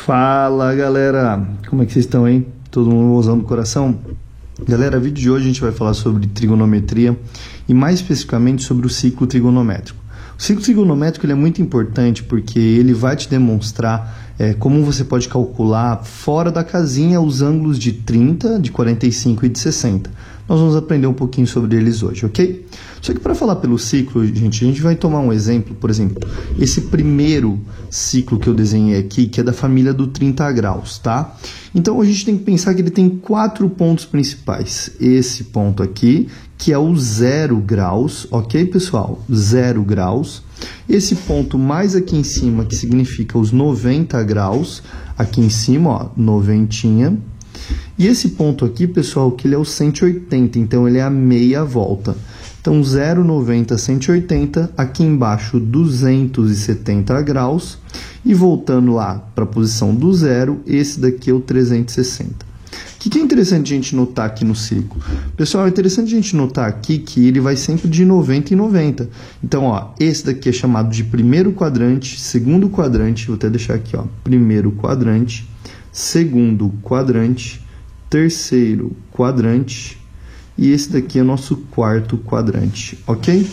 Fala galera, como é que vocês estão, hein? Todo mundo usando o coração? Galera, vídeo de hoje a gente vai falar sobre trigonometria e mais especificamente sobre o ciclo trigonométrico. O ciclo trigonométrico ele é muito importante porque ele vai te demonstrar como você pode calcular fora da casinha os ângulos de 30, de 45 e de 60. Nós vamos aprender um pouquinho sobre eles hoje, ok? Só que para falar pelo ciclo, gente, a gente vai tomar um exemplo, por exemplo, esse primeiro ciclo que eu desenhei aqui, que é da família do 30 graus, tá? Então a gente tem que pensar que ele tem 4 pontos principais. Esse ponto aqui, que é o 0 graus, ok, pessoal? 0 graus. Esse ponto mais aqui em cima, que significa os 90 graus, aqui em cima, ó, noventinha. E esse ponto aqui, pessoal, que ele é o 180, então ele é a meia volta. Então, 0, 90, 180, aqui embaixo 270 graus. E voltando lá para a posição do zero, esse daqui é o 360. O que é interessante a gente notar aqui no ciclo? Pessoal, é interessante a gente notar aqui que ele vai sempre de 90 em 90. Então, ó, esse daqui é chamado de primeiro quadrante, segundo quadrante, vou até deixar aqui, ó, primeiro quadrante, segundo quadrante, terceiro quadrante e esse daqui é nosso quarto quadrante, ok?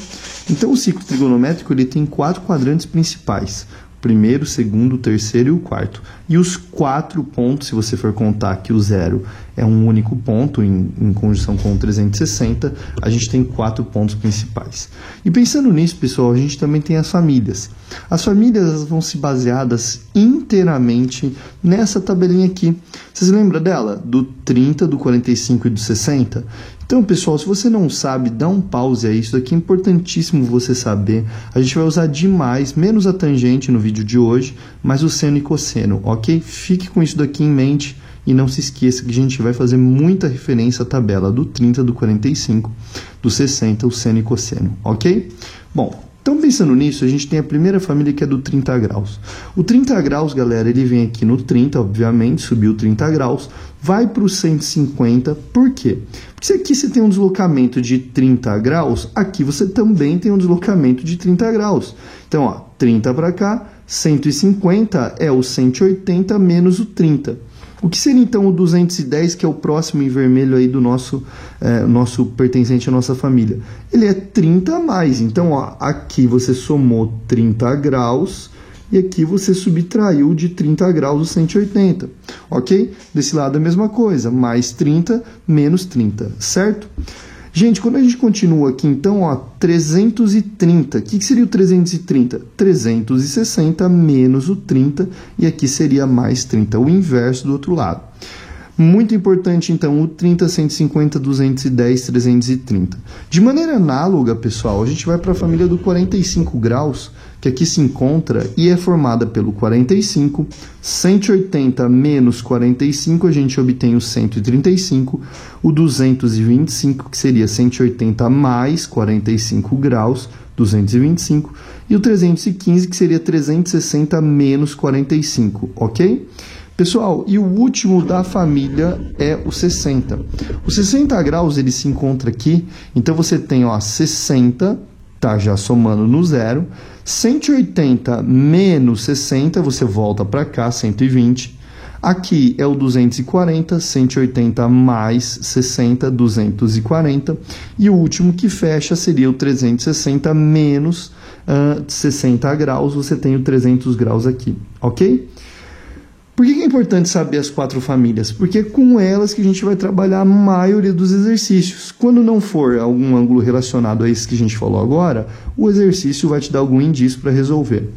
Então, o ciclo trigonométrico ele tem 4 quadrantes principais. Primeiro, segundo, terceiro e o quarto. E os 4 pontos, se você for contar que o 0 é um único ponto em conjunção com o 360, a gente tem 4 pontos principais. E pensando nisso, pessoal, a gente também tem as famílias. As famílias vão se baseadas inteiramente nessa tabelinha aqui. Vocês lembram dela? Do 30, do 45 e do 60? Então, pessoal, se você não sabe, dá um pause aí. Isso daqui é importantíssimo você saber. A gente vai usar demais, menos a tangente no vídeo de hoje, mas o seno e cosseno, ok? Fique com isso daqui em mente e não se esqueça que a gente vai fazer muita referência à tabela do 30, do 45, do 60, o seno e cosseno, ok? Bom, então pensando nisso, a gente tem a primeira família que é do 30 graus. O 30 graus, galera, ele vem aqui no 30, obviamente, subiu 30 graus, vai para o 150, por quê? Porque se aqui você tem um deslocamento de 30 graus, aqui você também tem um deslocamento de 30 graus. Então, ó, 30 para cá, 150 é o 180 menos o 30. O que seria então o 210, que é o próximo em vermelho aí do nosso pertencente à nossa família? Ele é 30 a mais. Então, ó, aqui você somou 30 graus e aqui você subtraiu de 30 graus o 180. Ok? Desse lado a mesma coisa, mais 30 menos 30, certo? Gente, quando a gente continua aqui, então, ó, 330. O que seria o 330? 360 menos o 30, e aqui seria mais 30, o inverso do outro lado. Muito importante, então, o 30, 150, 210, 330. De maneira análoga, pessoal, a gente vai para a família do 45 graus, que aqui se encontra e é formada pelo 45, 180 menos 45, a gente obtém o 135, o 225, que seria 180 mais 45 graus, 225, e o 315, que seria 360 menos 45, ok? Pessoal, e o último da família é o 60. O 60 graus ele se encontra aqui, então você tem, ó, 60, tá já somando no zero, 180 menos 60, você volta para cá, 120. Aqui é o 240, 180 mais 60, 240. E o último que fecha seria o 360 menos 60 graus, você tem o 300 graus aqui, ok? Por que é importante saber as 4 famílias? Porque é com elas que a gente vai trabalhar a maioria dos exercícios. Quando não for algum ângulo relacionado a esse que a gente falou agora, o exercício vai te dar algum indício para resolver.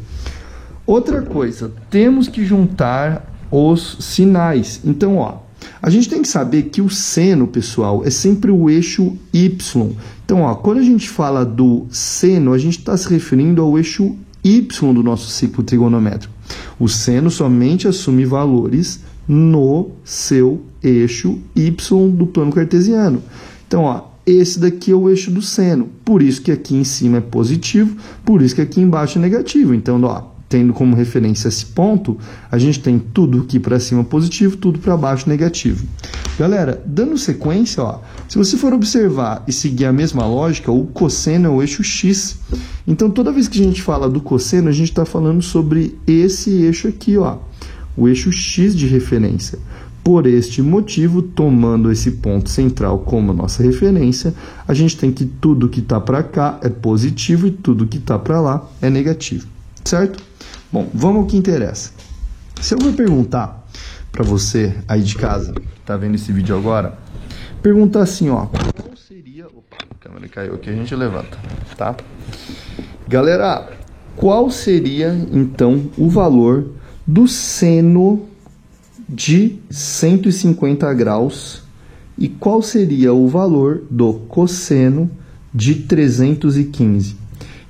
Outra coisa, temos que juntar os sinais. Então, ó, a gente tem que saber que o seno, pessoal, é sempre o eixo Y. Então, ó, quando a gente fala do seno, a gente está se referindo ao eixo Y do nosso ciclo trigonométrico. O seno somente assume valores no seu eixo Y do plano cartesiano. Então, ó, esse daqui é o eixo do seno. Por isso que aqui em cima é positivo, por isso que aqui embaixo é negativo. Então, ó, tendo como referência esse ponto, a gente tem tudo aqui para cima positivo, tudo para baixo negativo. Galera, dando sequência, ó, se você for observar e seguir a mesma lógica, o cosseno é o eixo X. Então, toda vez que a gente fala do cosseno, a gente está falando sobre esse eixo aqui, ó. o eixo x de referência. Por este motivo, tomando esse ponto central como nossa referência, a gente tem que tudo que está para cá é positivo e tudo que está para lá é negativo, certo? Bom, vamos ao que interessa. Se eu vou perguntar para você aí de casa, que está vendo esse vídeo agora, perguntar assim, ó, qual seria... Opa, a câmera caiu aqui, a gente levanta, tá? Galera, qual seria, então, o valor do seno de 150 graus e qual seria o valor do cosseno de 315?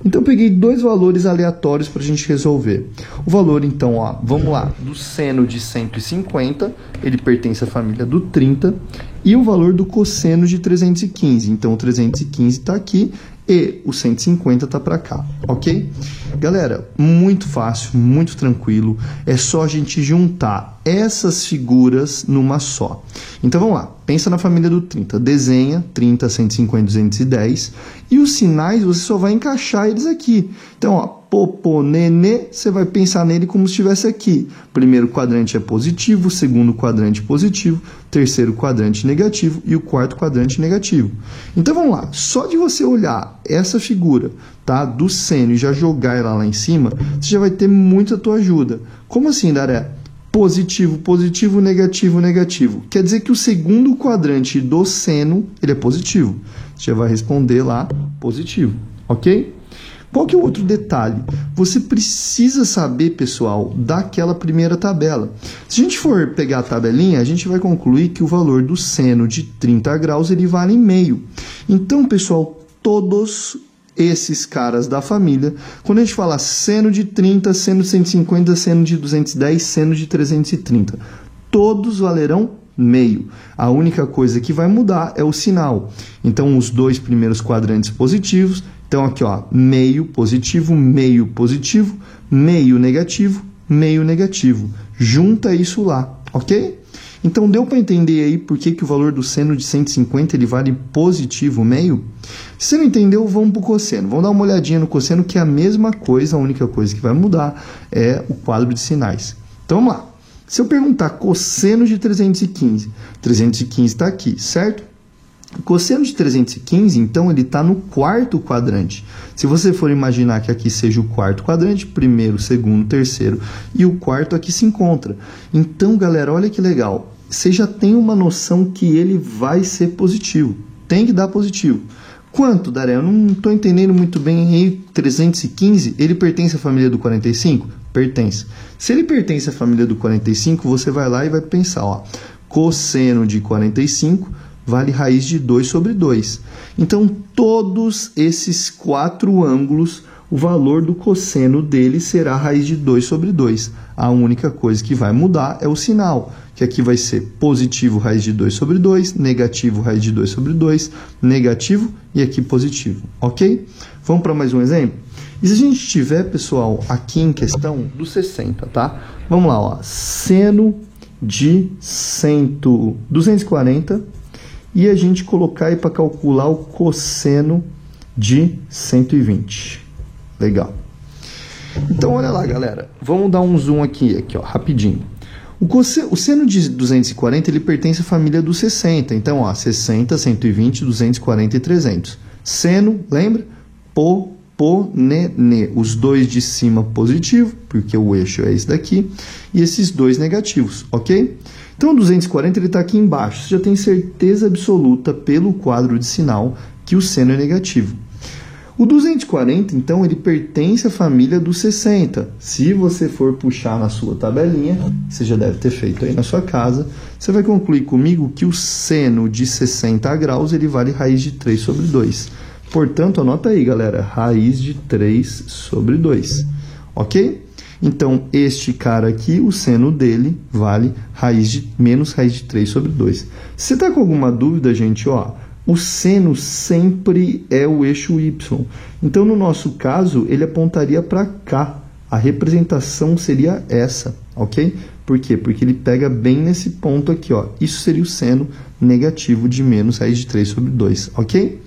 Então, eu peguei dois valores aleatórios para a gente resolver. O valor, então, ó, vamos lá, do seno de 150, ele pertence à família do 30, e o valor do cosseno de 315. Então, o 315 está aqui e o 150 está para cá, ok? Galera, muito fácil, muito tranquilo. É só a gente juntar essas figuras numa só. Então, vamos lá. Pensa na família do 30. Desenha 30, 150, 210. E os sinais você só vai encaixar eles aqui. Então, ó, popô, nenê, você vai pensar nele como se estivesse aqui. Primeiro quadrante é positivo, segundo quadrante positivo, terceiro quadrante negativo e o quarto quadrante negativo. Então, vamos lá. Só de você olhar essa figura, tá, do seno e já jogar ela lá em cima, você já vai ter muita tua ajuda. Como assim, Daré? Positivo, positivo, negativo, negativo. Quer dizer que o segundo quadrante do seno, ele é positivo. Você já vai responder lá, positivo, ok? Qual que é o outro detalhe? Você precisa saber, pessoal, daquela primeira tabela. Se a gente for pegar a tabelinha, a gente vai concluir que o valor do seno de 30 graus, ele vale meio. Então, pessoal, todos esses caras da família, quando a gente fala seno de 30, seno de 150, seno de 210, seno de 330, todos valerão meio. A única coisa que vai mudar é o sinal. Então, os dois primeiros quadrantes positivos, então aqui, ó, meio positivo, meio negativo, meio negativo. Junta isso lá, ok? Então, deu para entender aí por que o valor do seno de 150 ele vale positivo meio? Se você não entendeu, vamos para o cosseno. Vamos dar uma olhadinha no cosseno, que é a mesma coisa, a única coisa que vai mudar é o quadro de sinais. Então, vamos lá. Se eu perguntar cosseno de 315, 315 está aqui, certo? O cosseno de 315, então, ele está no quarto quadrante. Se você for imaginar que aqui seja o quarto quadrante, primeiro, segundo, terceiro, e o quarto aqui se encontra. Então, galera, olha que legal. Você já tem uma noção que ele vai ser positivo. Tem que dar positivo. Quanto, Daré? Eu não estou entendendo muito bem aí. 315, ele pertence à família do 45? Pertence. Se ele pertence à família do 45, você vai lá e vai pensar, ó, cosseno de 45 vale raiz de 2 sobre 2. Então, todos esses quatro ângulos, o valor do cosseno dele será raiz de 2 sobre 2. A única coisa que vai mudar é o sinal, que aqui vai ser positivo raiz de 2 sobre 2, negativo raiz de 2 sobre 2, negativo e aqui positivo, ok? Vamos para mais um exemplo? E se a gente tiver, pessoal, aqui em questão do 60, tá? Vamos lá, ó, seno de 240 e a gente colocar aí para calcular o cosseno de 120. Legal. Então, olha lá, galera. Vamos dar um zoom aqui ó, rapidinho. O seno de 240, ele pertence à família do 60. Então, ó, 60, 120, 240 e 300. Seno, lembra? Nenê. Os dois de cima positivo, porque o eixo é esse daqui, e esses dois negativos, ok? Então, o 240 está aqui embaixo. Você já tem certeza absoluta, pelo quadro de sinal, que o seno é negativo. O 240, então, ele pertence à família do 60. Se você for puxar na sua tabelinha, você já deve ter feito aí na sua casa, você vai concluir comigo que o seno de 60 graus ele vale raiz de 3 sobre 2. Portanto, anota aí, galera, raiz de 3 sobre 2. Ok? Então, este cara aqui, o seno dele vale menos raiz de 3 sobre 2. Se você está com alguma dúvida, gente, ó, o seno sempre é o eixo Y. Então, no nosso caso, ele apontaria para cá. A representação seria essa, ok? Por quê? Porque ele pega bem nesse ponto aqui, ó. Isso seria o seno negativo de menos raiz de 3 sobre 2, ok?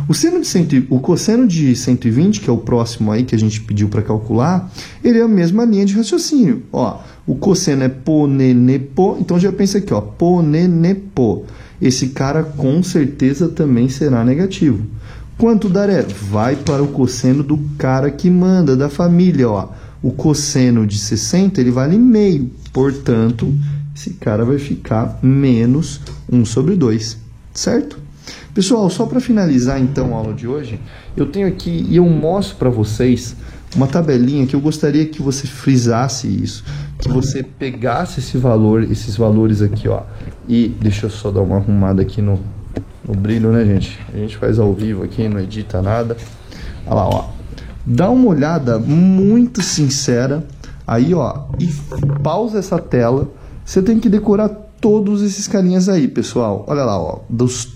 O cosseno de 120, que é o próximo aí que a gente pediu para calcular, ele é a mesma linha de raciocínio. Ó, o cosseno é ponenepo, então já pensa aqui, ó, ponenepo. Esse cara com certeza também será negativo. Quanto dará? Vai para o cosseno do cara que manda, da família, ó. O cosseno de 60, ele vale meio. Portanto, esse cara vai ficar menos 1 sobre 2, certo? Pessoal, só para finalizar então a aula de hoje, eu tenho aqui e eu mostro para vocês uma tabelinha que eu gostaria que você frisasse isso, que você pegasse esses valores aqui, ó, e deixa eu só dar uma arrumada aqui no brilho, né, gente? A gente faz ao vivo aqui, não edita nada. Olha lá, ó. Dá uma olhada muito sincera aí, ó, e pausa essa tela. Você tem que decorar todos esses carinhas aí, pessoal. Olha lá, ó,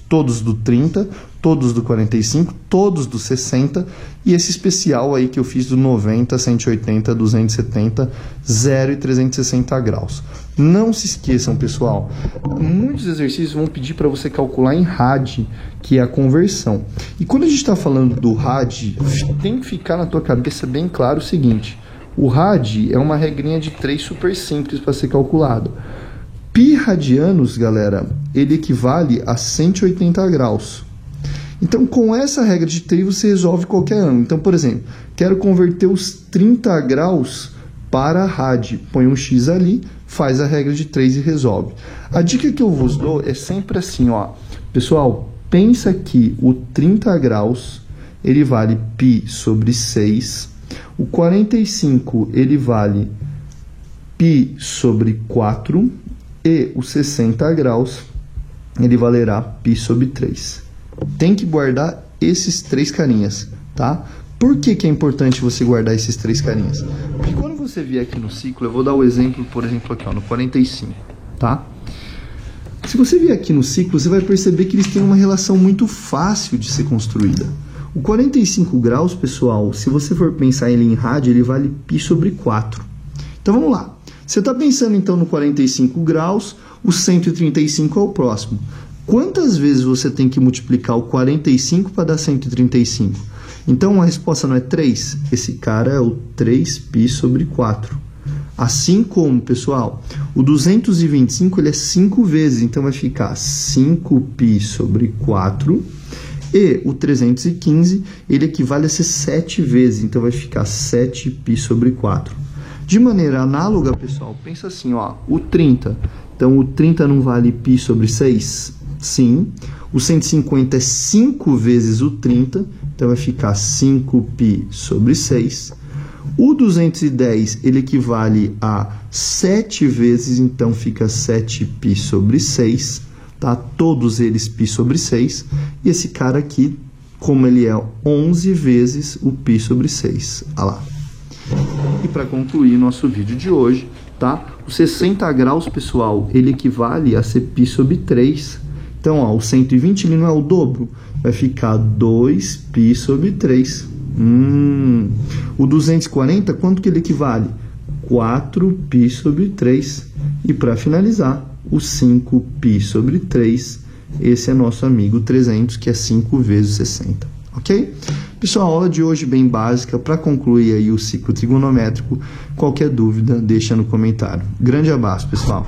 todos do 30, todos do 45, todos do 60 e esse especial aí que eu fiz do 90, 180, 270, 0 e 360 graus. Não se esqueçam, pessoal, muitos exercícios vão pedir para você calcular em rad, que é a conversão. E quando a gente está falando do rad, tem que ficar na tua cabeça bem claro o seguinte: o rad é uma regrinha de 3 super simples para ser calculado. Pi radianos, galera, ele equivale a 180 graus. Então, com essa regra de 3, você resolve qualquer ângulo. Então, por exemplo, quero converter os 30 graus para rad. Põe um X ali, faz a regra de 3 e resolve. A dica que eu vos dou é sempre assim, ó. Pessoal, pensa que o 30 graus, ele vale π sobre 6. O 45, ele vale π sobre 4. E o 60 graus, ele valerá π sobre 3. Tem que guardar esses 3 carinhas, tá? Por que que é importante você guardar esses 3 carinhas? Porque quando você vier aqui no ciclo, eu vou dar o exemplo, por exemplo, aqui, ó, no 45, tá? Se você vier aqui no ciclo, você vai perceber que eles têm uma relação muito fácil de ser construída. O 45 graus, pessoal, se você for pensar ele em rad, ele vale π sobre 4. Então, vamos lá. Você está pensando, então, no 45 graus, o 135 é o próximo. Quantas vezes você tem que multiplicar o 45 para dar 135? Então, a resposta não é 3? Esse cara é o 3π sobre 4. Assim como, pessoal, o 225 ele é 5 vezes, então vai ficar 5π sobre 4. E o 315 ele equivale a ser 7 vezes, então vai ficar 7π sobre 4. De maneira análoga, pessoal, pensa assim, ó, o 30. Então, o 30 não vale π sobre 6? Sim. O 150 é 5 vezes o 30, então vai ficar 5π sobre 6. O 210, ele equivale a 7 vezes, então fica 7π sobre 6, tá? Todos eles π sobre 6. E esse cara aqui, como ele é 11 vezes o π sobre 6. Olha lá. E para concluir nosso vídeo de hoje, tá? O 60 graus, pessoal, ele equivale a ser π sobre 3. Então, ó, o 120 ele não é o dobro, vai ficar 2π sobre 3. O 240, quanto que ele equivale? 4π sobre 3. E para finalizar, o 5π sobre 3, esse é nosso amigo 300, que é 5 vezes 60. Ok? Pessoal, a aula de hoje bem básica. Para concluir aí o ciclo trigonométrico, qualquer dúvida, deixa no comentário. Grande abraço, pessoal!